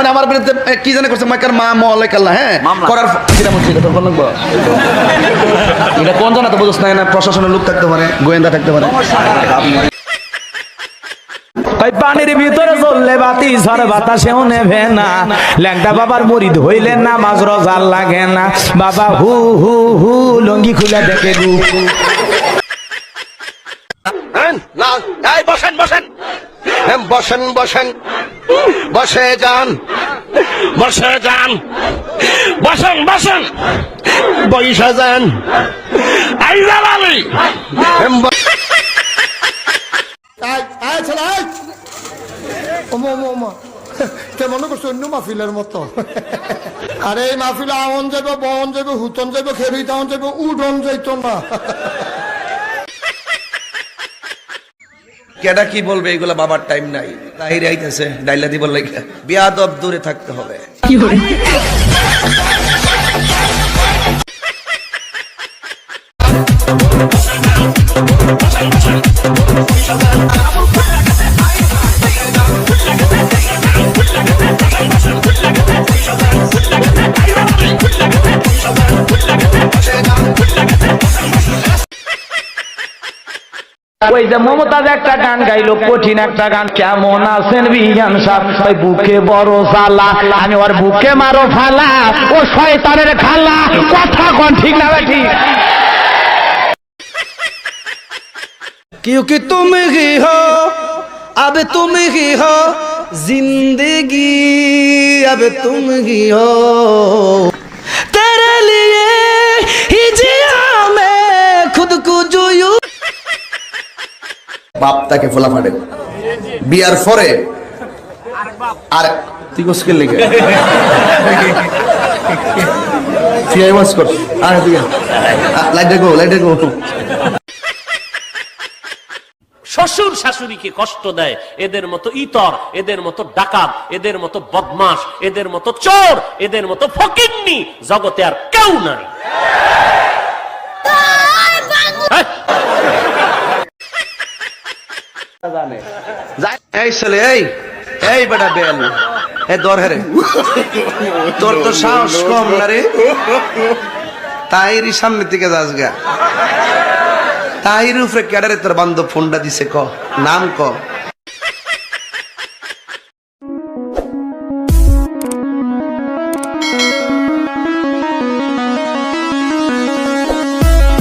মানে আমার বিরুদ্ধে কি জানে করছে মাইকার মা মহলে কাল্লা হ্যাঁ করার কিরা মনে তোর কোন লাগবো এটা কোন জানা তো বুঝছ না প্রশাসনের লোক থাকতে পারে গোয়েন্দা থাকতে পারে ওই পানির ভিতরে চললে বাতি ঝড় বাতাসেও নেবে না ল্যাংটা বাবার মুরিদ হইলে নামাজ রোজা লাগে না বাবা হু হু হু লঙ্গি খুলে দেখে গু না এই বসেন বসেন বসেন বসেন বসে যান বসে যান বসেন বসেন বইসা যান আইজাল আলী মনে করছো অন্য মাহফিলের মতো আরে এই মাহফিলে আমন যাইব বন যাইব হুতন যাইব খেরি তাহন যাইব উডন যাইতো না কেডা কি বলবে এগুলা বাবার টাইম নাই তাহিরে আইতেছে ডাইলা দিব লাগে বিয়াদব দূরে থাকতে হবে ওই যে মমতাজ একটা গান গাইলো কঠিন একটা গান কেমন আছেন বিজ্ঞান সাহেব ওই বুকে বড় জ্বালা আমি ওর বুকে মারো ফালা ও শয়তানের খালা কথা কোন ঠিক না ঠিক क्योंकि तुम ही हो अब तुम ही हो जिंदगी अब तुम ही हो तेरे लिए ही जिया मैं खुद को जोयू बाप ताके फला फाड़े बियार फरे আর তুই কোসকে লিখে তুই আইমাস কর আর তুই লাইট গো শ্বশুর শাশুড়িকে কষ্ট দেয় এদের মতো ইতর এদের মতো ডাকাত এদের মতো বদমাশ এদের মতো চোর এদের মতো ফকিন্নি জগতে আর কেউ নাই এই ছেলে এই বেটা বেল এ দর হেরে তোর তো সাহস কম না রে তাইরি সামনে থেকে যাস গা তাইর উপরে ক্যাডারে তোর বান্ধব ফোনটা দিছে ক নাম ক